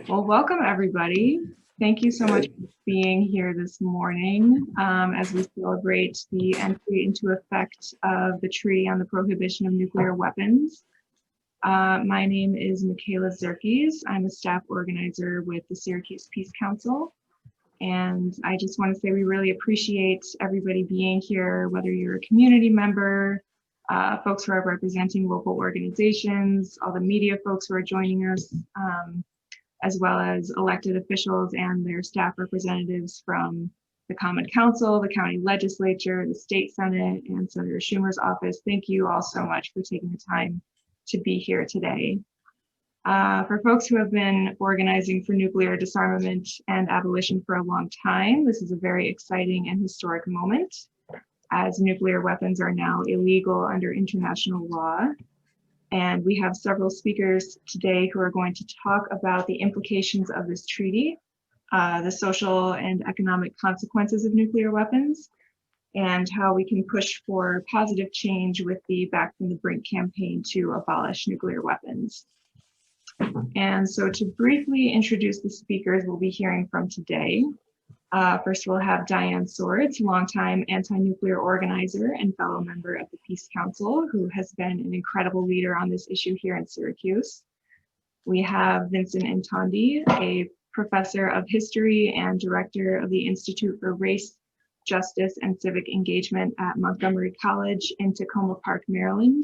Well, welcome everybody. Thank you so much for being here this morning as we celebrate the entry into effect of the Treaty on the Prohibition of Nuclear Weapons. My name is Michaela Zerkes. I'm a staff organizer with the Syracuse Peace Council. And I just want to say we really appreciate everybody being here, whether you're a community member, folks who are representing local organizations, all the media folks who are joining us, as well as elected officials and their staff representatives from the Common Council, the county legislature, the state senate, and Senator Schumer's office. Thank you all so much for taking the time to be here today. For folks who have been organizing for nuclear disarmament and abolition for a long time, this is a very exciting and historic moment, as nuclear weapons are now illegal under international law. And we have several speakers today who are going to talk about the implications of this treaty, the social and economic consequences of nuclear weapons, and how we can push for positive change with the Back from the Brink campaign to abolish nuclear weapons. And so to briefly introduce the speakers we'll be hearing from today, first we'll have Diane Swords, longtime anti-nuclear organizer and fellow member of the Peace Council, who has been an incredible leader on this issue here in Syracuse. We have Vincent Intondi, a professor of history and director of the Institute for Race, Justice, and Civic Engagement at Montgomery College in Tacoma Park, Maryland.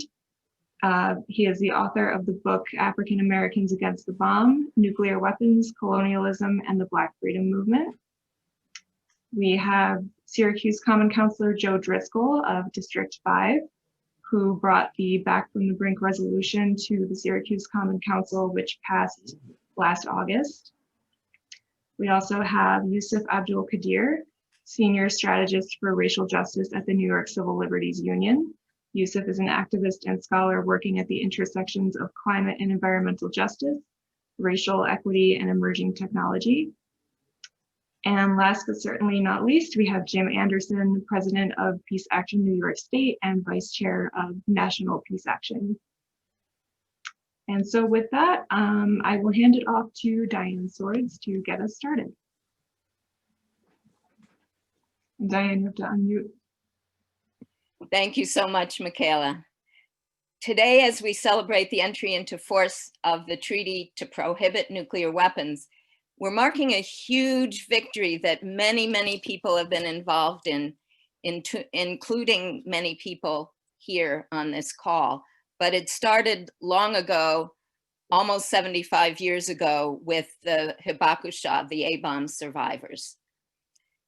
He is the author of the book, African Americans Against the Bomb, Nuclear Weapons, Colonialism, and the Black Freedom Movement. We have Syracuse Common Councilor Joe Driscoll of District 5, who brought the Back from the Brink resolution to the Syracuse Common Council, which passed last August. We also have Yusuf Abdul Qadir, senior strategist for racial justice at the New York Civil Liberties Union. Yusuf is an activist and scholar working at the intersections of climate and environmental justice, racial equity, and emerging technology. And last but certainly not least, we have Jim Anderson, president of Peace Action New York State and vice chair of National Peace Action. And so with that, I will hand it off to Diane Swords to get us started. And Diane, you have to unmute. Thank you so much, Michaela. Today, as we celebrate the entry into force of the treaty to prohibit nuclear weapons, we're marking a huge victory that many, many people have been involved in, including many people here on this call. But it started long ago, almost 75 years ago, with the Hibakusha, the A-bomb survivors.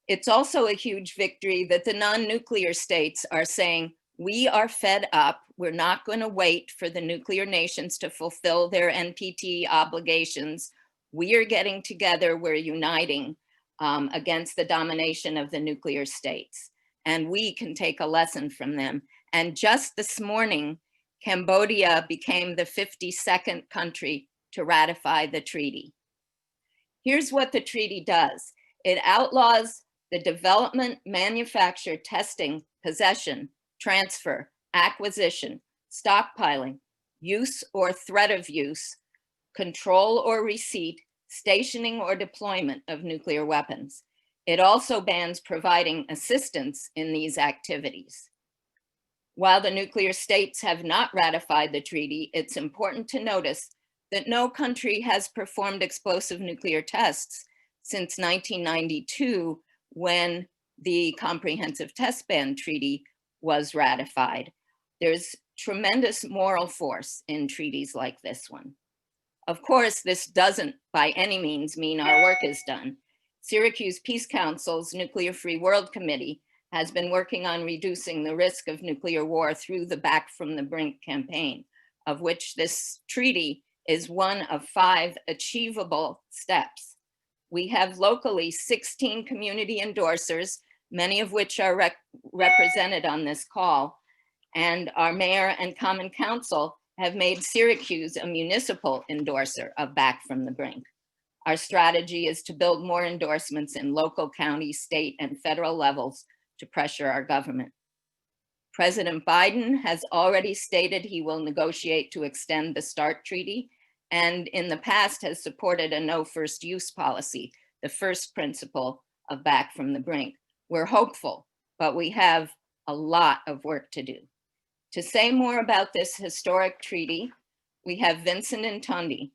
It's also a huge victory that the non-nuclear states are saying, we are fed up. We're not going to wait for the nuclear nations to fulfill their NPT obligations. We are getting together, we're uniting against the domination of the nuclear states. And we can take a lesson from them. And just this morning, Cambodia became the 52nd country to ratify the treaty. Here's what the treaty does. It outlaws the development, manufacture, testing, possession, transfer, acquisition, stockpiling, use or threat of use, control or receipt, stationing or deployment of nuclear weapons. It also bans providing assistance in these activities. While the nuclear states have not ratified the treaty, it's important to notice that no country has performed explosive nuclear tests since 1992, when the Comprehensive Test Ban Treaty was ratified. There's tremendous moral force in treaties like this one. Of course, this doesn't by any means mean our work is done. Syracuse Peace Council's Nuclear Free World Committee has been working on reducing the risk of nuclear war through the Back from the Brink campaign, of which this treaty is one of 5 achievable steps. We have locally 16 community endorsers, many of which are represented on this call, and our mayor and common council have made Syracuse a municipal endorser of Back from the Brink. Our strategy is to build more endorsements in local, county, state, and federal levels to pressure our government. President Biden has already stated he will negotiate to extend the START treaty and in the past has supported a no first use policy, the first principle of Back from the Brink. We're hopeful, but we have a lot of work to do. To say more about this historic treaty, we have Vincent Intundi.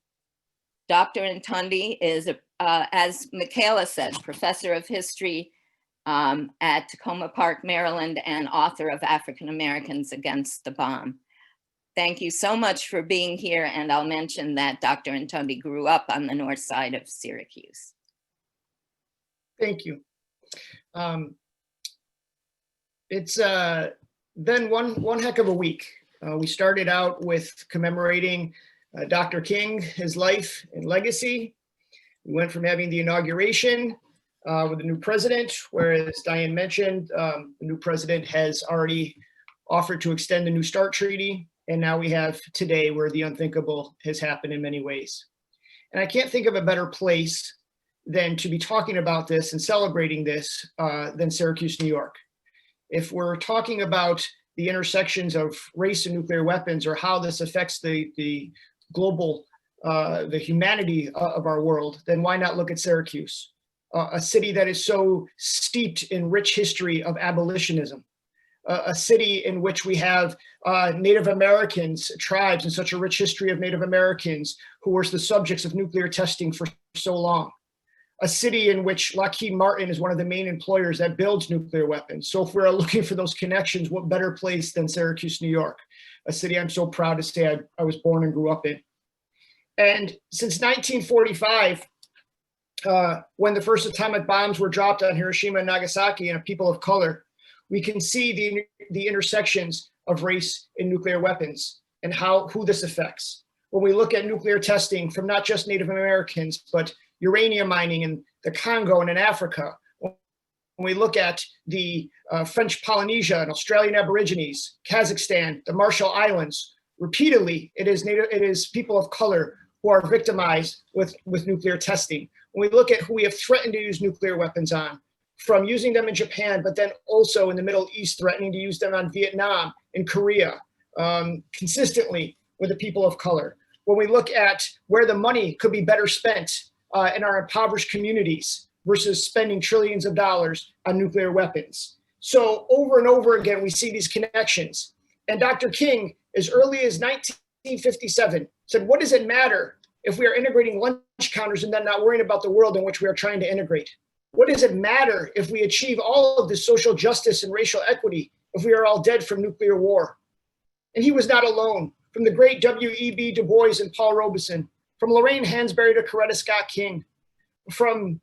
Dr. Intundi is, as Michaela said, professor of history at Tacoma Park, Maryland, and author of African Americans Against the Bomb. Thank you so much for being here, and I'll mention that Dr. Intundi grew up on the north side of Syracuse. Thank you. It's been one heck of a week. We started out with commemorating Dr. King, his life and legacy. We went from having the inauguration with the new president, where, as Diane mentioned, the new president has already offered to extend the New START treaty. And now we have today, where the unthinkable has happened in many ways. And I can't think of a better place than to be talking about this and celebrating this than Syracuse, New York. If we're talking about the intersections of race and nuclear weapons, or how this affects the global, the humanity of our world, then why not look at Syracuse, a city that is so steeped in rich history of abolitionism, a city in which we have Native Americans, tribes, and such a rich history of Native Americans who were the subjects of nuclear testing for so long. A city in which Lockheed Martin is one of the main employers that builds nuclear weapons. So if we're looking for those connections, what better place than Syracuse, New York, a city I'm so proud to say I was born and grew up in. And since 1945, when the first atomic bombs were dropped on Hiroshima and Nagasaki and a people of color, we can see the intersections of race and nuclear weapons and who this affects. When we look at nuclear testing from not just Native Americans, but uranium mining in the Congo and in Africa, when we look at the French Polynesia and Australian Aborigines, Kazakhstan, the Marshall Islands, repeatedly it is people of color who are victimized with nuclear testing. When we look at who we have threatened to use nuclear weapons on, from using them in Japan, but then also in the Middle East, threatening to use them on Vietnam and Korea, consistently with the people of color. When we look at where the money could be better spent in our impoverished communities versus spending trillions of dollars on nuclear weapons. So over and over again, we see these connections. And Dr. King, as early as 1957, said, what does it matter if we are integrating lunch counters and then not worrying about the world in which we are trying to integrate? What does it matter if we achieve all of this social justice and racial equity if we are all dead from nuclear war? And he was not alone. From the great W.E.B. Du Bois and Paul Robeson, from Lorraine Hansberry to Coretta Scott King, from,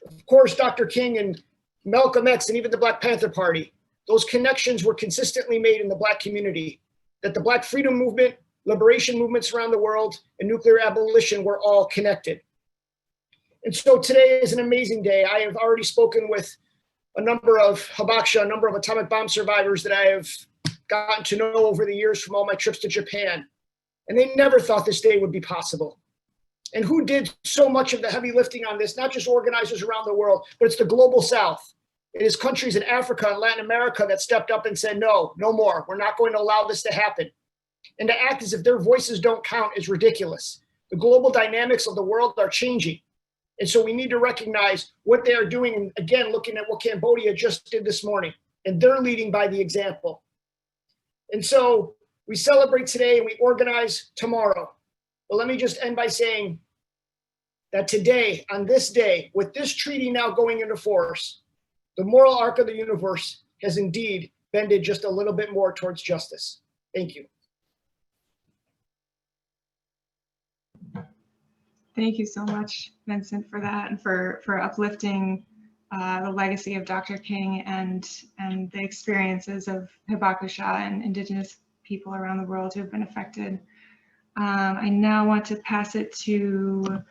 of course, Dr. King and Malcolm X and even the Black Panther Party, those connections were consistently made in the Black community, that the Black freedom movement, liberation movements around the world, and nuclear abolition were all connected. And so today is an amazing day. I have already spoken with a number of Hibakusha, a number of atomic bomb survivors that I have gotten to know over the years from all my trips to Japan. And they never thought this day would be possible. And who did so much of the heavy lifting on this? Not just organizers around the world, but it's the global South. It is countries in Africa and Latin America that stepped up and said, no, no more. We're not going to allow this to happen. And to act as if their voices don't count is ridiculous. The global dynamics of the world are changing. And so we need to recognize what they are doing. And again, looking at what Cambodia just did this morning, and they're leading by the example. And so we celebrate today and we organize tomorrow. But let me just end by saying that today, on this day, with this treaty now going into force, the moral arc of the universe has indeed bended just a little bit more towards justice. Thank you. Thank you so much, Vincent, for that and for uplifting the legacy of Dr. King and the experiences of Hibakusha and Indigenous people around the world who have been affected. I now want to pass it to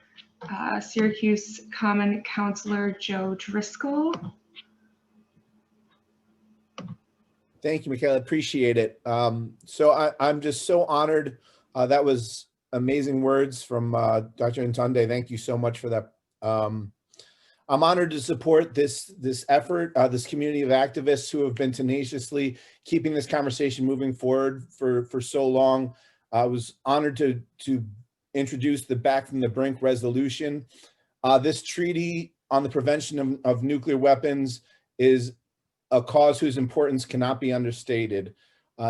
Syracuse Common Councilor Joe Driscoll. Thank you, Michaela. Appreciate it. So I'm just so honored. That was amazing words from Dr. Intundi. Thank you so much for that. I'm honored to support this effort, this community of activists who have been tenaciously keeping this conversation moving forward for so long. I was honored to introduce the Back from the Brink resolution. This treaty on the prevention of nuclear weapons is a cause whose importance cannot be understated.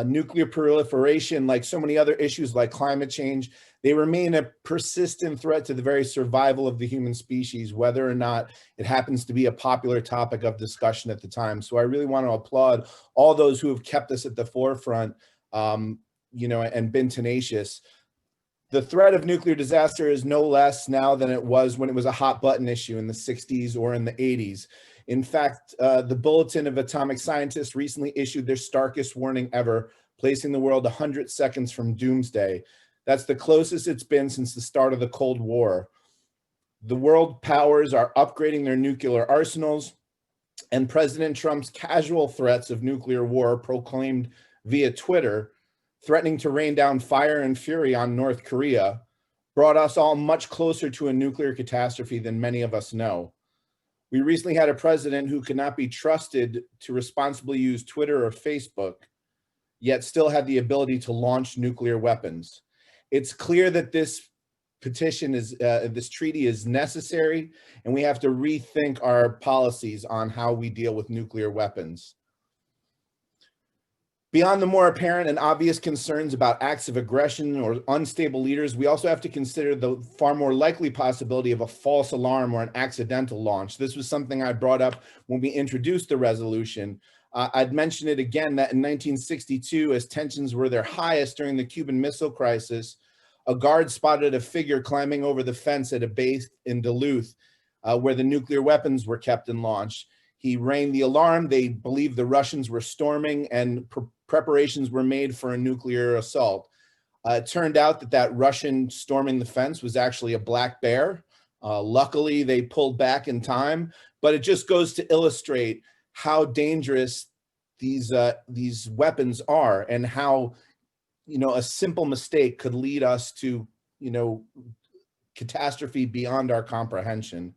Nuclear proliferation, like so many other issues like climate change, they remain a persistent threat to the very survival of the human species, whether or not it happens to be a popular topic of discussion at the time. So I really want to applaud all those who have kept us at the forefront, you know, and been tenacious. The threat of nuclear disaster is no less now than it was when it was a hot button issue in the 60s or in the 80s. In fact, the Bulletin of Atomic Scientists recently issued their starkest warning ever, placing the world 100 seconds from doomsday. That's the closest it's been since the start of the Cold War. The world powers are upgrading their nuclear arsenals, and President Trump's casual threats of nuclear war proclaimed via Twitter, threatening to rain down fire and fury on North Korea, brought us all much closer to a nuclear catastrophe than many of us know. We recently had a president who could not be trusted to responsibly use Twitter or Facebook, yet still had the ability to launch nuclear weapons. It's clear that this petition is, this treaty is necessary, and we have to rethink our policies on how we deal with nuclear weapons. Beyond the more apparent and obvious concerns about acts of aggression or unstable leaders, we also have to consider the far more likely possibility of a false alarm or an accidental launch. This was something I brought up when we introduced the resolution. I'd mention it again that in 1962, as tensions were their highest during the Cuban Missile Crisis, a guard spotted a figure climbing over the fence at a base in Duluth where the nuclear weapons were kept and launched. He rang the alarm. They believed the Russians were storming, and preparations were made for a nuclear assault. It turned out that that Russian storming the fence was actually a black bear. Luckily, they pulled back in time, but it just goes to illustrate how dangerous these weapons are, and how, you know, a simple mistake could lead us to, you know, catastrophe beyond our comprehension.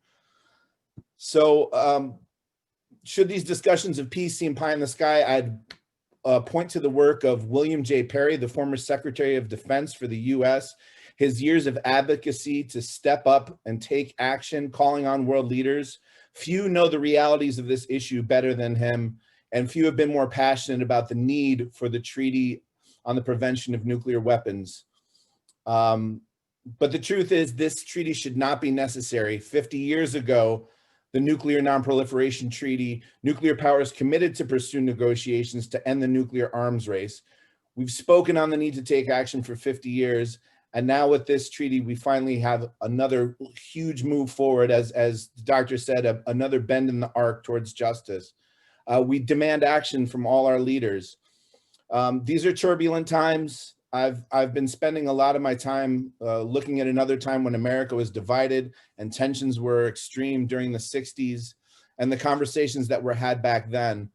So should these discussions of peace seem pie in the sky, I'd point to the work of William J. Perry, the former Secretary of Defense for the U.S., his years of advocacy to step up and take action, calling on world leaders. Few know the realities of this issue better than him, and few have been more passionate about the need for the treaty on the prevention of nuclear weapons. But the truth is, this treaty should not be necessary. 50 years ago, the Nuclear Non-Proliferation Treaty, nuclear powers committed to pursue negotiations to end the nuclear arms race. We've spoken on the need to take action for 50 years. And now with this treaty, we finally have another huge move forward, as the doctor said, another bend in the arc towards justice. We demand action from all our leaders. These are turbulent times. I've been spending a lot of my time looking at another time when America was divided and tensions were extreme during the 60s, and the conversations that were had back then.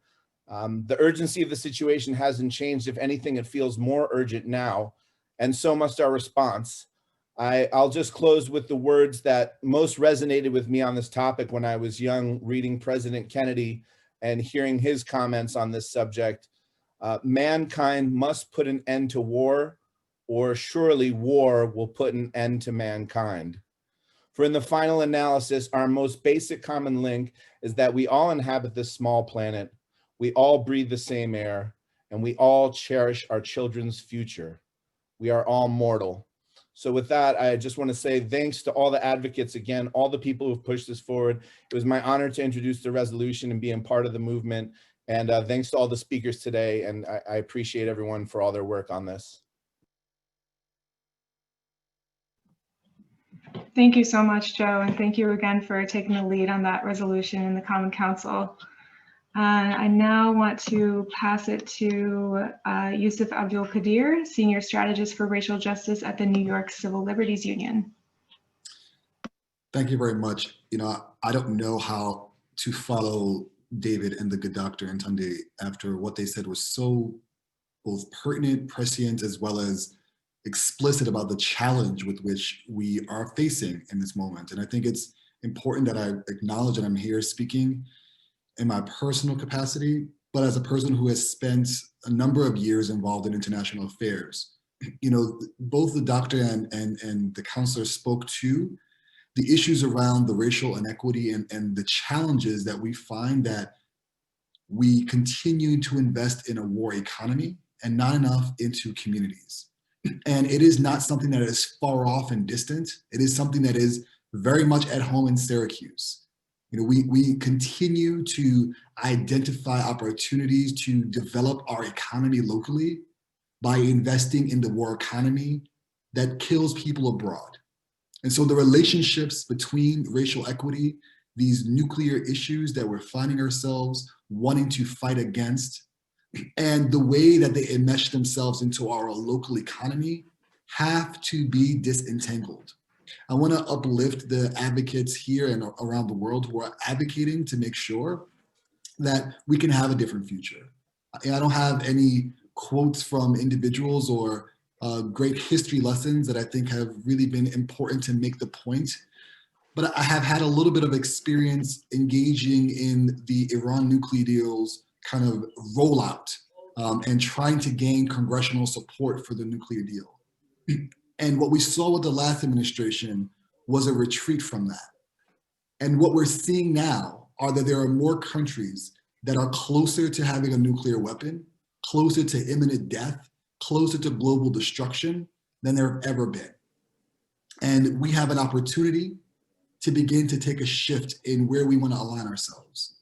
The urgency of the situation hasn't changed. If anything, it feels more urgent now, and so must our response. I'll just close with the words that most resonated with me on this topic when I was young, reading President Kennedy and hearing his comments on this subject. Mankind must put an end to war, or surely war will put an end to mankind. For in the final analysis, our most basic common link is that we all inhabit this small planet, we all breathe the same air, and we all cherish our children's future. We are all mortal. So with that, I just want to say thanks to all the advocates, again, all the people who've pushed this forward. It was my honor to introduce the resolution and being part of the movement. And thanks to all the speakers today, and I appreciate everyone for all their work on this. Thank you so much, Joe, and thank you again for taking the lead on that resolution in the Common Council. I now want to pass it to Yusuf Abdul Qadir, Senior Strategist for Racial Justice at the New York Civil Liberties Union. Thank you very much. You know, I don't know how to follow David and the good doctor and Tunde after what they said was so both pertinent, prescient, as well as explicit about the challenge with which we are facing in this moment. And I think it's important that I acknowledge that I'm here speaking in my personal capacity, but as a person who has spent a number of years involved in international affairs both the doctor and the counselor spoke to the issues around the racial inequity and the challenges that we find that we continue to invest in a war economy and not enough into communities. And it is not something that is far off and distant. It is something that is very much at home in Syracuse. We continue to identify opportunities to develop our economy locally by investing in the war economy that kills people abroad. And so the relationships between racial equity, these nuclear issues that we're finding ourselves wanting to fight against, and the way that they enmesh themselves into our local economy have to be disentangled. I want to uplift the advocates here and around the world who are advocating to make sure that we can have a different future. I don't have any quotes from individuals or great history lessons that I think have really been important to make the point. But I have had a little bit of experience engaging in the Iran nuclear deal's kind of rollout and trying to gain congressional support for the nuclear deal. And what we saw with the last administration was a retreat from that. And what we're seeing now are that there are more countries that are closer to having a nuclear weapon, closer to imminent death, closer to global destruction than there have ever been. And we have an opportunity to begin to take a shift in where we want to align ourselves.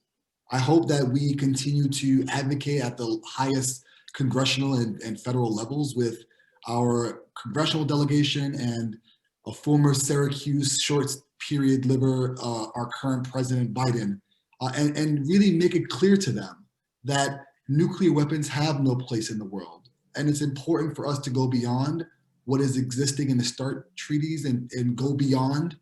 I hope that we continue to advocate at the highest congressional and federal levels with our congressional delegation and a former Syracuse short period liver, our current President Biden, and really make it clear to them that nuclear weapons have no place in the world. And it's important for us to go beyond what is existing in the START treaties and go beyond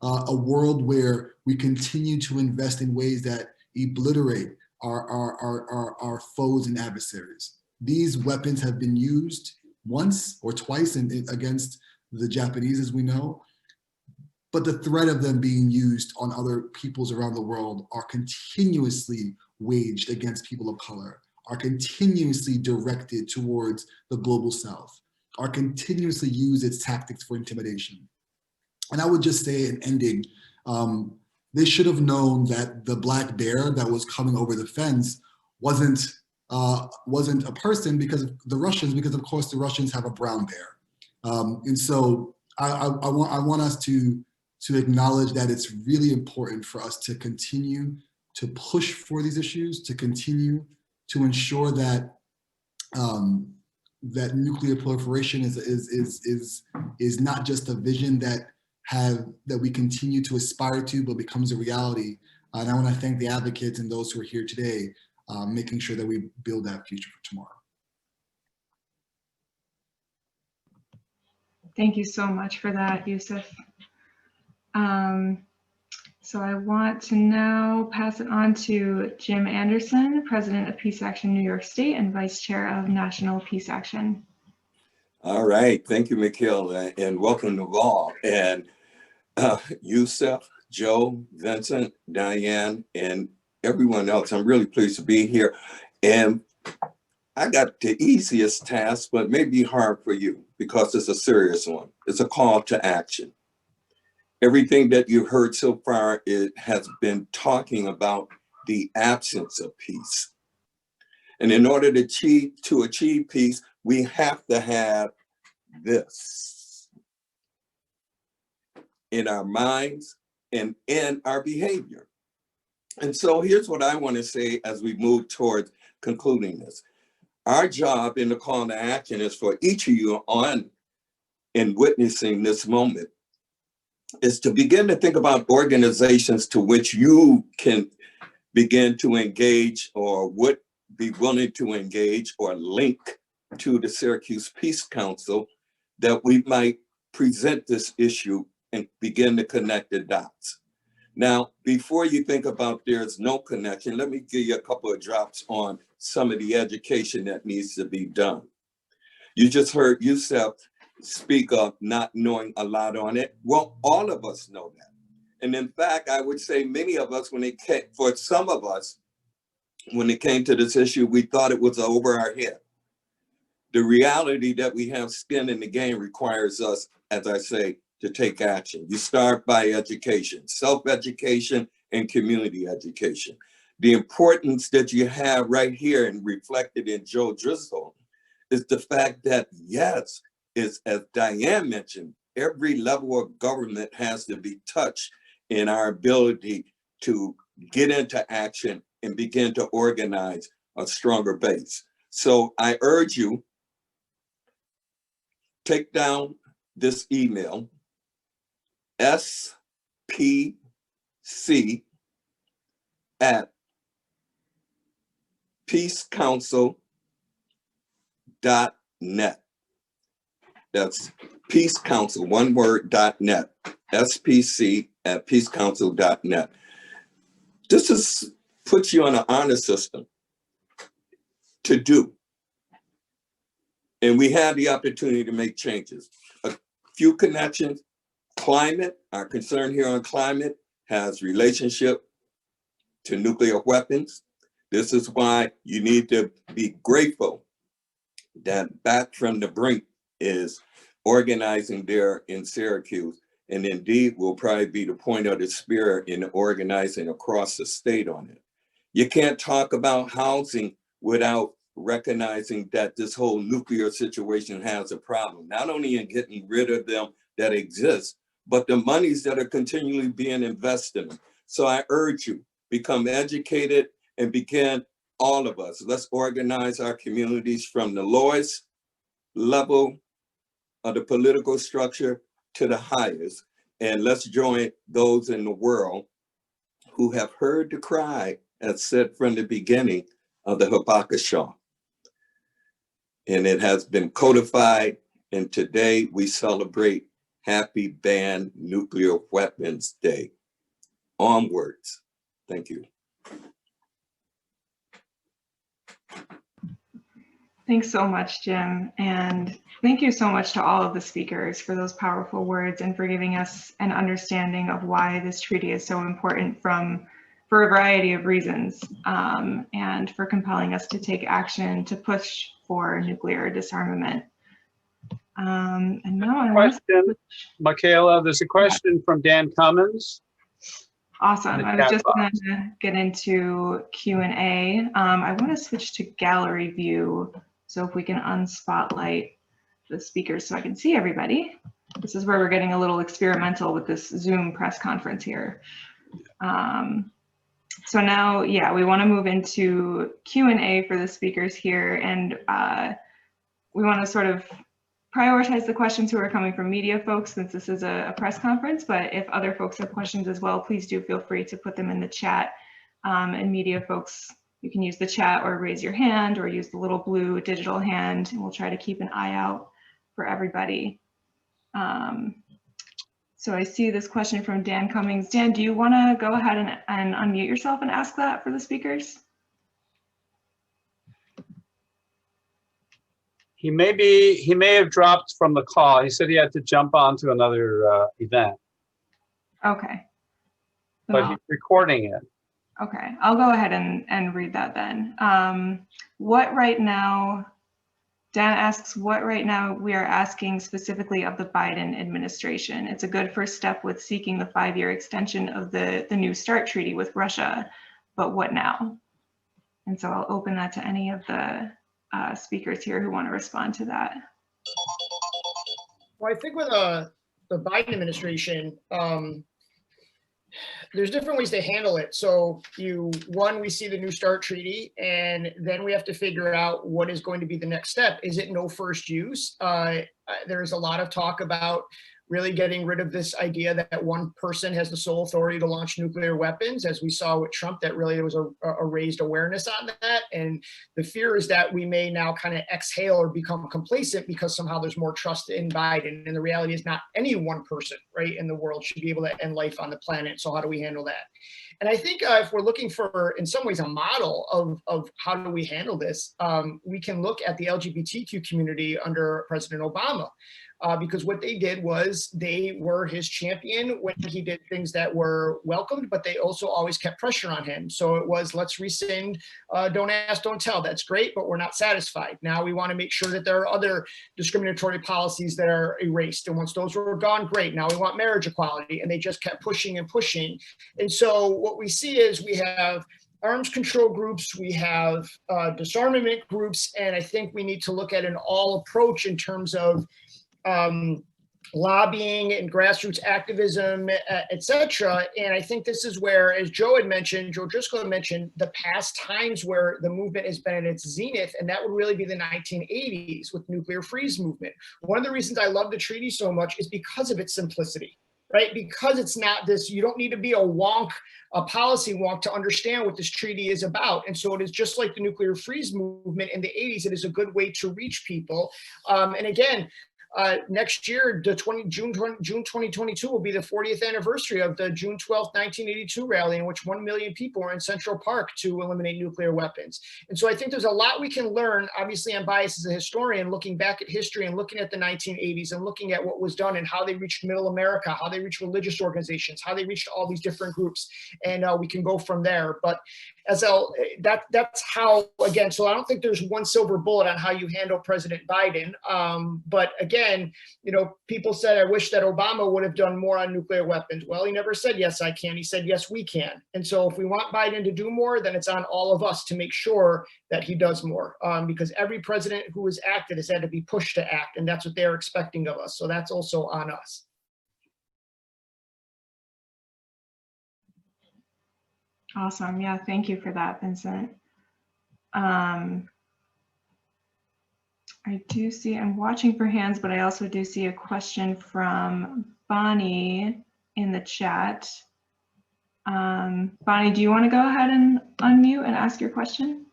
a world where we continue to invest in ways that obliterate our foes and adversaries. These weapons have been used once or twice against the Japanese, as we know, but the threat of them being used on other peoples around the world are continuously waged against people of color, are continuously directed towards the global south, are continuously used as tactics for intimidation. And I would just say in ending, they should have known that the black bear that was coming over the fence wasn't a person because of the Russians, because of course the Russians have a brown bear. And so I want us to acknowledge that it's really important for us to continue to push for these issues, to continue to ensure that that nuclear proliferation is not just a vision that we continue to aspire to, but becomes a reality. And I want to thank the advocates and those who are here today, making sure that we build that future for tomorrow. Thank you so much for that, Yusuf. So I want to now pass it on to Jim Anderson, President of Peace Action New York State and Vice Chair of National Peace Action. All right, thank you, Michaela, and welcome to all. And Yusuf, Joe, Vincent, Diane, and everyone else, I'm really pleased to be here. And I got the easiest task, but may be hard for you because it's a serious one. It's a call to action. Everything that you've heard so far, it has been talking about the absence of peace. And in order to achieve peace, we have to have this in our minds and in our behavior. And so here's what I want to say as we move towards concluding this. Our job in the call to action is for each of you in witnessing this moment is to begin to think about organizations to which you can begin to engage or would be willing to engage or link to the Syracuse Peace Council that we might present this issue and begin to connect the dots. Now, before you think about there's no connection, let me give you a couple of drops on some of the education that needs to be done. You just heard Yusuf speak of not knowing a lot on it. Well, all of us know that. And in fact, I would say many of us, for some of us, when it came to this issue, we thought it was over our head. The reality that we have skin in the game requires us, as I say, to take action. You start by education, self-education and community education. The importance that you have right here and reflected in Joe Driscoll is the fact that, yes, is, as Diane mentioned, every level of government has to be touched in our ability to get into action and begin to organize a stronger base. So I urge you, take down this email, SPC at peacecouncil.net. That's Peace Council, one word, .net. SPC at peacecouncil.net. This is puts you on an honor system to do. And we have the opportunity to make changes. A few connections. Climate, our concern here on climate has relationship to nuclear weapons. This is why you need to be grateful that Back from the Brink is organizing there in Syracuse, and indeed will probably be the point of the spear in organizing across the state on it. You can't talk about housing without recognizing that this whole nuclear situation has a problem, not only in getting rid of them that exist, but the monies that are continually being invested in. So I urge you, become educated and begin, all of us, let's organize our communities from the lowest level of the political structure to the highest. And let's join those in the world who have heard the cry, as said from the beginning, of the Hibakusha. And it has been codified, and today we celebrate Happy Banned Nuclear Weapons Day. Onwards. Thank you. Thanks so much, Jim. And thank you so much to all of the speakers for those powerful words and for giving us an understanding of why this treaty is so important for a variety of reasons, and for compelling us to take action to push for nuclear disarmament. And now I want Question, Michaela, there's a question from Dan Cummins. Awesome. I was just going to get into Q&A. I want to switch to gallery view. So if we can unspotlight the speakers so I can see everybody. This is where we're getting a little experimental with this Zoom press conference here. So now, yeah, we want to move into Q&A for the speakers here. And we want to sort of prioritize the questions who are coming from media folks, since this is a press conference, but if other folks have questions as well, please do feel free to put them in the chat. And media folks, you can use the chat or raise your hand or use the little blue digital hand, and we'll try to keep an eye out for everybody. So I see this question from Dan Cummings. Dan, do you want to go ahead and unmute yourself and ask that for the speakers? He may have dropped from the call. He said he had to jump on to another event, Okay. but he's recording it. Okay, I'll go ahead and read that then. What right now, Dan asks, what right now we are asking specifically of the Biden administration? It's a good first step with seeking the 5-year extension of the New START treaty with Russia, but what now? And so I'll open that to any of the speakers here who want to respond to that. Well, I think with the Biden administration, there's different ways to handle it. So we see the New START treaty, and then we have to figure out what is going to be the next step. Is it no first use? There's a lot of talk about really getting rid of this idea that one person has the sole authority to launch nuclear weapons. As we saw with Trump, that really was a raised awareness on that. And the fear is that we may now kind of exhale or become complacent because somehow there's more trust in Biden. And the reality is not any one person, right, in the world should be able to end life on the planet. So how do we handle that? And I think if we're looking for, in some ways, a model of how do we handle this, we can look at the LGBTQ community under President Obama. because what they did was they were his champion when he did things that were welcomed, but they also always kept pressure on him. So it was, let's rescind, don't ask, don't tell. That's great, but we're not satisfied. Now we want to make sure that there are other discriminatory policies that are erased. And once those were gone, great. Now we want marriage equality. And they just kept pushing and pushing. And so what we see is we have arms control groups, we have disarmament groups, and I think we need to look at an all approach in terms of lobbying and grassroots activism, et cetera. And I think this is where, as Joe Driscoll had mentioned, the past times where the movement has been at its zenith, and that would really be the 1980s with nuclear freeze movement. One of the reasons I love the treaty so much is because of its simplicity. Right? Because it's not this, you don't need to be a wonk, a policy wonk to understand what this treaty is about. And so it is just like the nuclear freeze movement in the 80s. It is a good way to reach people. And again, next year, June 2022 will be the 40th anniversary of the June 12th, 1982 rally, in which 1 million people were in Central Park to eliminate nuclear weapons. And so I think there's a lot we can learn. Obviously, I'm biased as a historian, looking back at history and looking at the 1980s and looking at what was done and how they reached middle America, how they reached religious organizations, how they reached all these different groups. And we can go from there. But that's how, again, so I don't think there's one silver bullet on how you handle President Biden. But again, people said, I wish that Obama would have done more on nuclear weapons. Well, he never said, yes, I can. He said, yes, we can. And so if we want Biden to do more, then it's on all of us to make sure that he does more, because every president who has acted has had to be pushed to act, and that's what they're expecting of us. So that's also on us. Awesome. Yeah, thank you for that, Vincent. I do see, I'm watching for hands, but I also do see a question from Bonnie in the chat. Bonnie, do you want to go ahead and unmute and ask your question?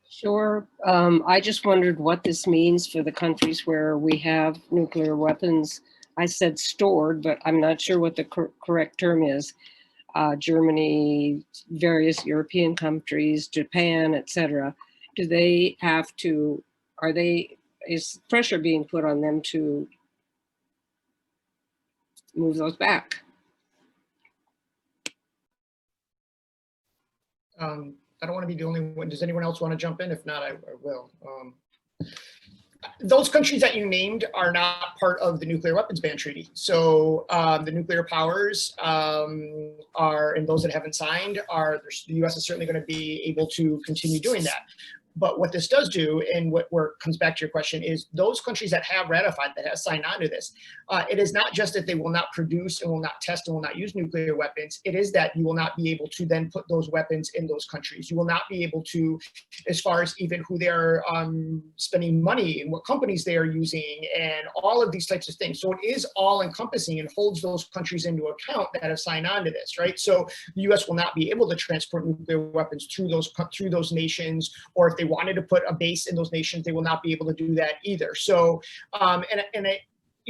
Sure. I just wondered what this means for the countries where we have nuclear weapons. I said stored, but I'm not sure what the correct term is. Germany, various European countries, Japan, etc. Do they have to, is pressure being put on them to move those back? I don't want to be the only one. Does anyone else want to jump in? If not, I will. Those countries that you named are not part of the nuclear weapons ban treaty. So the nuclear powers are, and those that haven't signed are, the US is certainly going to be able to continue doing that. But what this does do, and where it comes back to your question, is those countries that have ratified, that have signed on to this, it is not just that they will not produce and will not test and will not use nuclear weapons. It is that you will not be able to then put those weapons in those countries. You will not be able to, as far as even who they're spending money and what companies they are using and all of these types of things. So it is all encompassing and holds those countries into account that have signed on to this, right? So the US will not be able to transport nuclear weapons through those nations, or if they wanted to put a base in those nations, they will not be able to do that either. So,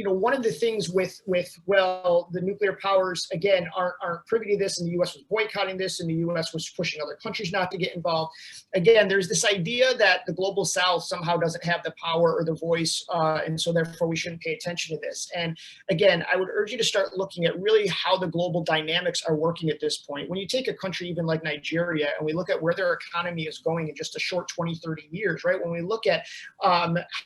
one of the things with the nuclear powers, again, aren't privy to this, and the US was boycotting this, and the US was pushing other countries not to get involved. Again, there's this idea that the global South somehow doesn't have the power or the voice, and so therefore we shouldn't pay attention to this. And again, I would urge you to start looking at really how the global dynamics are working at this point. When you take a country even like Nigeria, and we look at where their economy is going in just a short 20, 30 years, right? When we look at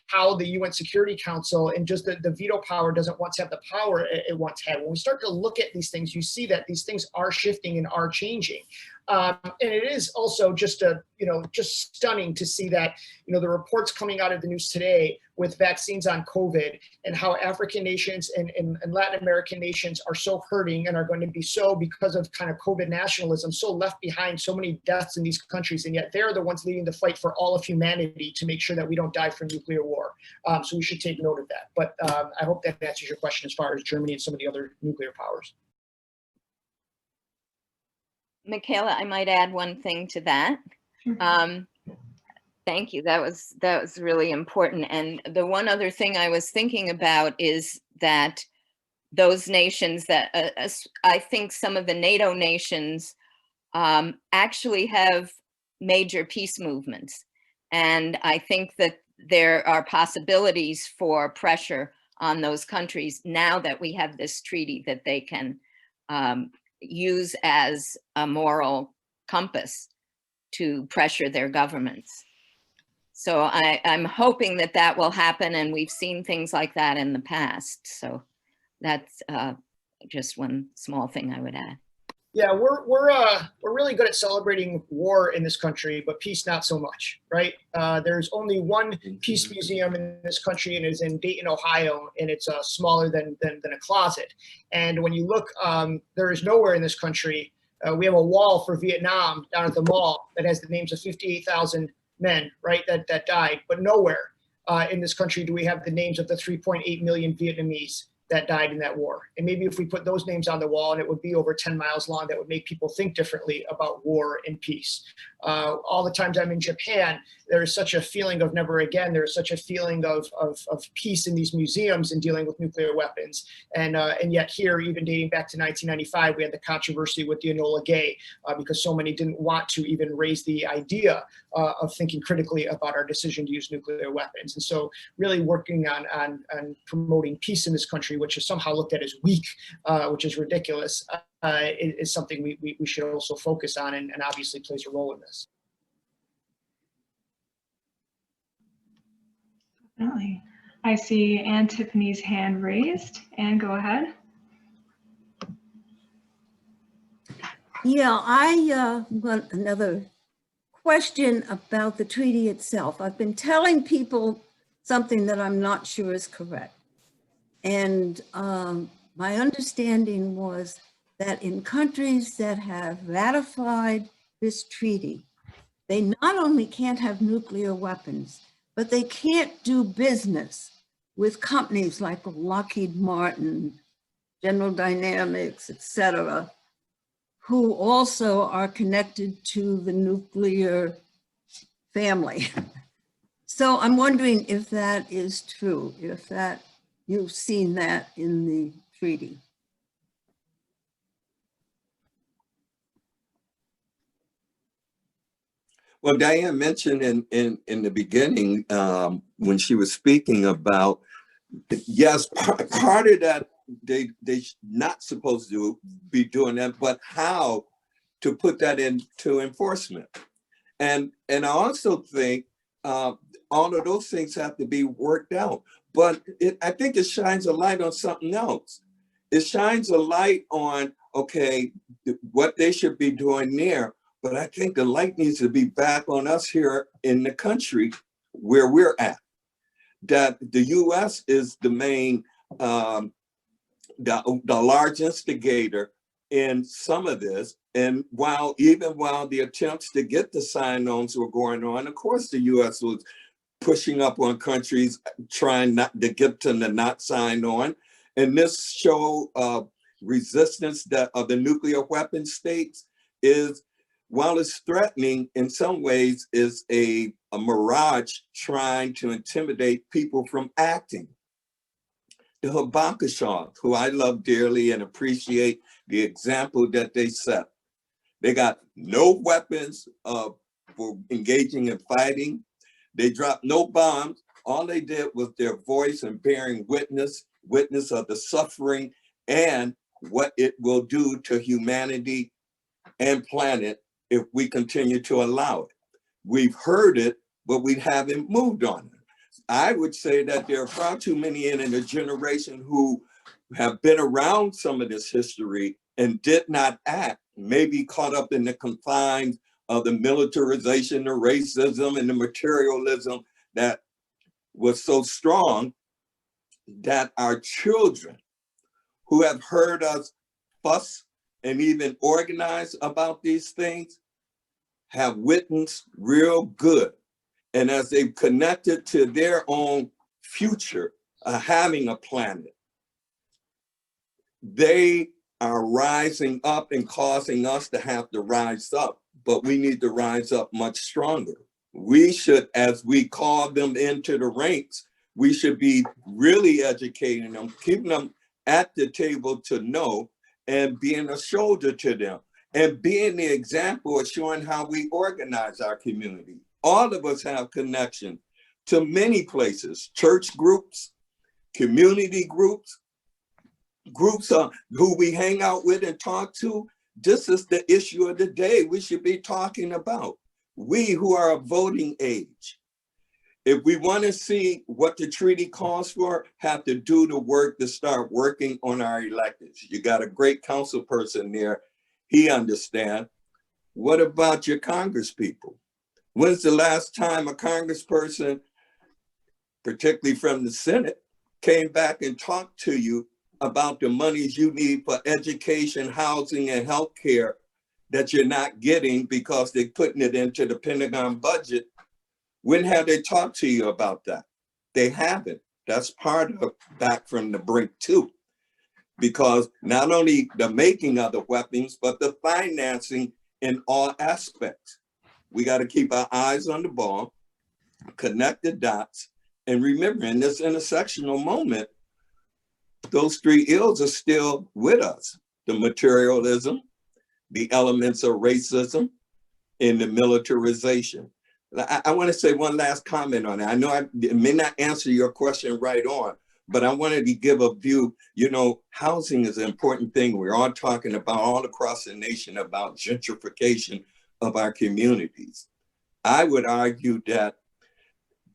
how the UN Security Council and just the veto power doesn't once have the power it once had. When we start to look at these things, you see that these things are shifting and are changing. And it is also just just stunning to see that, the reports coming out of the news today with vaccines on COVID and how African nations and Latin American nations are so hurting and are going to be so, because of kind of COVID nationalism, so left behind, so many deaths in these countries. And yet they're the ones leading the fight for all of humanity to make sure that we don't die from nuclear war. So we should take note of that. But I hope that answers your question as far as Germany and some of the other nuclear powers. Michaela, I might add one thing to that. Thank you. That was really important. And the one other thing I was thinking about is that those nations that I think some of the NATO nations actually have major peace movements. And I think that there are possibilities for pressure on those countries now that we have this treaty that they can use as a moral compass to pressure their governments. So I'm hoping that that will happen, and we've seen things like that in the past. So that's just one small thing I would add. Yeah, we're really good at celebrating war in this country, but peace not so much, right? There's only one peace museum in this country, and it's in Dayton, Ohio, and it's smaller than a closet. And when you look, there is nowhere in this country. We have a wall for Vietnam down at the mall that has the names of 58,000 men, right, that died, but nowhere in this country do we have the names of the 3.8 million Vietnamese that died in that war. And maybe if we put those names on the wall, and it would be over 10 miles long, that would make people think differently about war and peace. All the times I'm in Japan, there is such a feeling of never again. There is such a feeling of peace in these museums and dealing with nuclear weapons. And yet here, even dating back to 1995, we had the controversy with the Enola Gay because so many didn't want to even raise the idea of thinking critically about our decision to use nuclear weapons. And so really working on promoting peace in this country, which is somehow looked at as weak, which is ridiculous, is something we should also focus on, and obviously plays a role in this. Definitely. I see Ann Tiffany's hand raised. Ann, go ahead. Yeah, I want another question about the treaty itself. I've been telling people something that I'm not sure is correct. And my understanding was that in countries that have ratified this treaty, they not only can't have nuclear weapons, but they can't do business with companies like Lockheed Martin, General Dynamics, etc., who also are connected to the nuclear family. So I'm wondering if that is true, if that you've seen that in the treaty. Well, Diane mentioned in the beginning when she was speaking about, yes, part of that, they not supposed to be doing that, but how to put that into enforcement. And I also think all of those things have to be worked out. But I think it shines a light on something else. It shines a light on, okay, what they should be doing there. But I think the light needs to be back on us here in the country where we're at. That the U.S. is the main, the large instigator in some of this. And even while the attempts to get the sign-ons were going on, of course, the U.S. was pushing up on countries trying not to get them to not sign on. And this show of resistance of the nuclear weapon states is, while it's threatening in some ways, is a mirage trying to intimidate people from acting. The Habakashans, who I love dearly and appreciate the example that they set. They got no weapons for engaging in fighting. They dropped no bombs. All they did was their voice and bearing witness of the suffering and what it will do to humanity and planet if we continue to allow it. We've heard it, but we haven't moved on it. I would say that there are far too many in a generation who have been around some of this history and did not act, maybe caught up in the confines of the militarization, the racism, and the materialism that was so strong that our children who have heard us fuss and even organize about these things have witnessed real good. And as they've connected to their own future, having a planet, they are rising up and causing us to have to rise up, but we need to rise up much stronger. We should, as we call them into the ranks, we should be really educating them, keeping them at the table to know, and being a shoulder to them, and being the example of showing how we organize our community. All of us have connection to many places, church groups, community groups, who we hang out with and talk to. This is the issue of the day we should be talking about. We who are of voting age. If we want to see what the treaty calls for, have to do the work to start working on our electeds. You got a great council person there. He understands. What about your Congress people? When's the last time a congressperson, particularly from the Senate, came back and talked to you about the monies you need for education, housing, and healthcare that you're not getting because they're putting it into the Pentagon budget? When have they talked to you about that? They haven't. That's part of back from the brink too, because not only the making of the weapons, but the financing in all aspects. We got to keep our eyes on the ball, connect the dots, and remember in this intersectional moment, those three ills are still with us: the materialism, the elements of racism, and the militarization. I want to say one last comment on it. I know I may not answer your question right on, but I wanted to give a view. You know, housing is an important thing. We're all talking about all across the nation about gentrification of our communities. I would argue that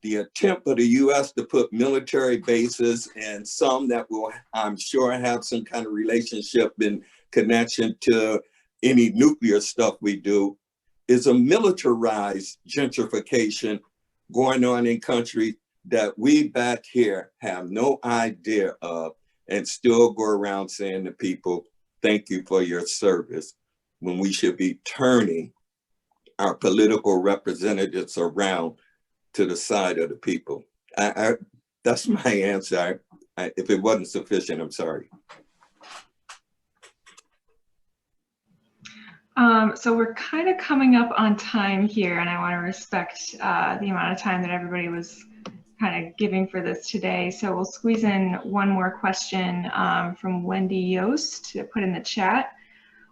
the attempt of the US to put military bases and some that will, I'm sure, have some kind of relationship and connection to any nuclear stuff we do, is a militarized gentrification going on in countries that we back here have no idea of, and still go around saying to people, thank you for your service, when we should be turning our political representatives around to the side of the people. That's my answer. If it wasn't sufficient, I'm sorry. So we're kind of coming up on time here, and I want to respect the amount of time that everybody was kind of giving for this today. So we'll squeeze in one more question from Wendy Yost to put in the chat.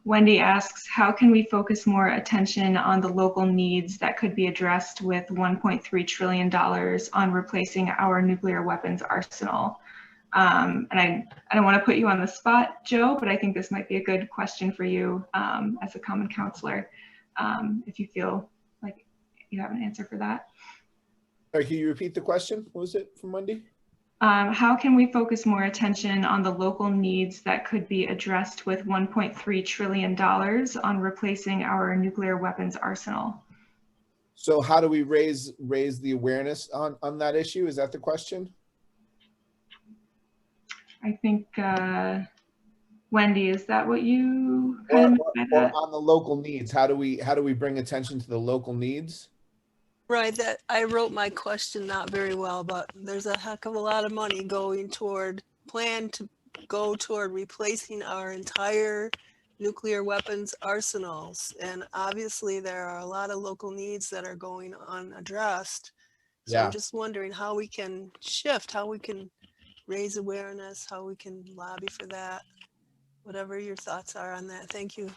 Wendy asks, how can we focus more attention on the local needs that could be addressed with $1.3 trillion on replacing our nuclear weapons arsenal? And I don't want to put you on the spot, Joe, but I think this might be a good question for you as a common counselor, if you feel like you have an answer for that. Sorry, can you repeat the question? What was it from Wendy? How can we focus more attention on the local needs that could be addressed with $1.3 trillion on replacing our nuclear weapons arsenal? So how do we raise the awareness on that issue? Is that the question? I think, Wendy, is that what you Or kind of meant by that? on the local needs, how do we bring attention to the local needs? Right, that I wrote my question not very well, but there's a heck of a lot of money going toward, plan to go toward replacing our entire nuclear weapons arsenals. And obviously there are a lot of local needs that are going unaddressed. So Yeah. I'm just wondering how we can shift, how we can raise awareness, how we can lobby for that. Whatever your thoughts are on that. Thank you.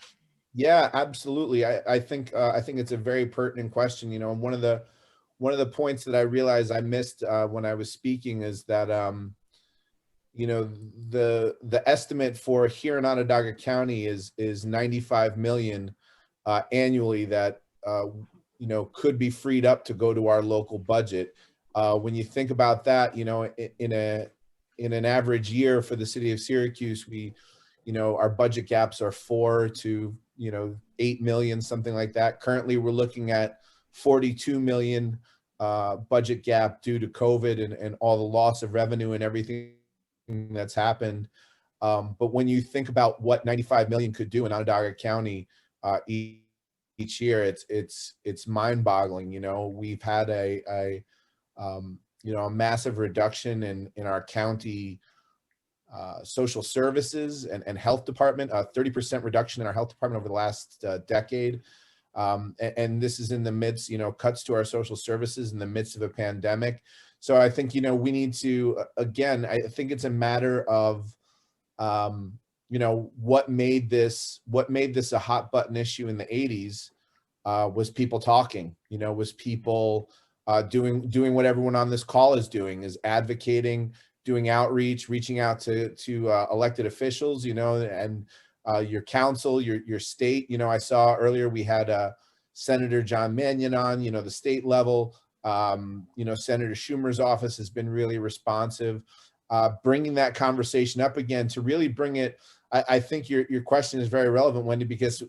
Yeah, absolutely. I think it's a very pertinent question. You know, one of the points that I realized I missed when I was speaking is that you know, the estimate for here in Onondaga County is 95 million annually that you know, could be freed up to go to our local budget. When you think about that, you know, in an average year for the city of Syracuse, you know, our budget gaps are 4 to 8 million, something like that. Currently, we're looking at 42 million budget gap due to COVID and all the loss of revenue and everything that's happened. But when you think about what 95 million could do in Onondaga County each year, it's mind-boggling. You know, we've had a massive reduction in our county social services and health department, 30% reduction in our health department over the last decade. And this is in the midst, you know, cuts to our social services in the midst of a pandemic. So I think, you know, we need to, again, I think it's a matter of, you know, what made this a hot button issue in the 80s was people talking, you know, was people doing what everyone on this call is doing, is advocating doing outreach, reaching out to elected officials, you know, and your council, your state. You know, I saw earlier we had Senator John Mannion on, you know, the state level. You know, Senator Schumer's office has been really responsive, bringing that conversation up again to really bring it. I think your question is very relevant, Wendy, because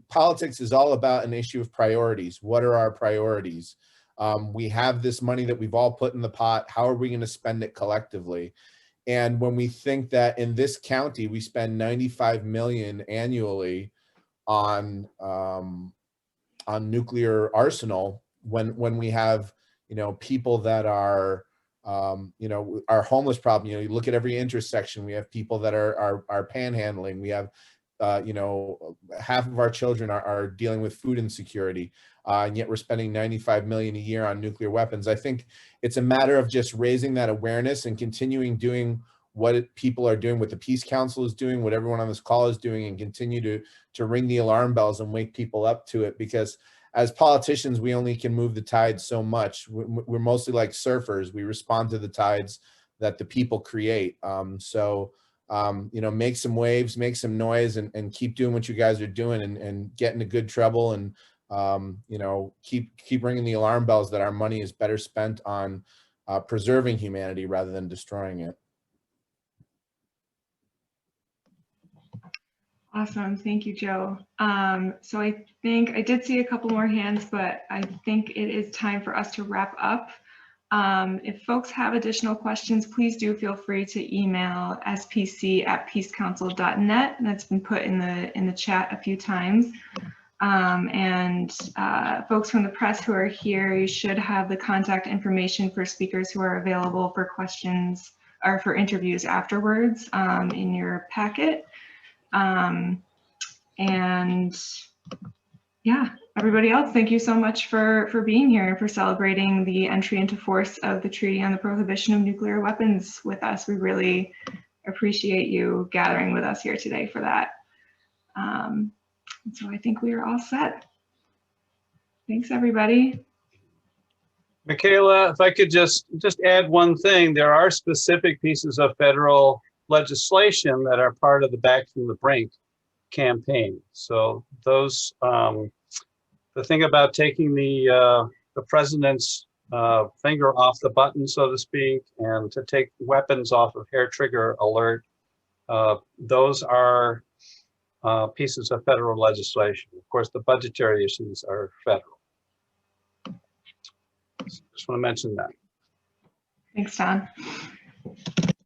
politics is all about an issue of priorities. What are our priorities? We have this money that we've all put in the pot. How are we going to spend it collectively? And when we think that in this county, we spend $95 million annually on nuclear arsenal, when we have, you know, people that are, you know, our homeless problem, you know, you look at every intersection, we have people that are panhandling. We have, you know, half of our children are dealing with food insecurity, and yet we're spending $95 million a year on nuclear weapons. I think it's a matter of just raising that awareness and continuing doing what people are doing, what the Peace Council is doing, what everyone on this call is doing, and continue to ring the alarm bells and wake people up to it. Because as politicians, we only can move the tide so much. We're mostly like surfers. We respond to the tides that the people create. You know, make some waves, make some noise, and keep doing what you guys are doing, and get into good trouble, and you know, keep ringing the alarm bells that our money is better spent on preserving humanity rather than destroying it. Awesome. Thank you, Joe. So I think I did see a couple more hands, but I think it is time for us to wrap up. If folks have additional questions, please do feel free to email spc@peacecouncil.net. That's been put in the chat a few times. Folks from the press who are here, you should have the contact information for speakers who are available for questions or for interviews afterwards in your packet. Yeah, everybody else, thank you so much for being here and for celebrating the entry into force of the Treaty on the Prohibition of Nuclear Weapons with us. We really appreciate you gathering with us here today for that. So I think we are all set. Thanks, everybody. Michaela, if I could just add one thing, there are specific pieces of federal legislation that are part of the Back from the Brink campaign. So those, the thing about taking the president's finger off the button, so to speak, and to take weapons off of hair trigger alert, those are pieces of federal legislation. Of course, the budgetary issues are federal. Just want to mention that. Thanks, Don.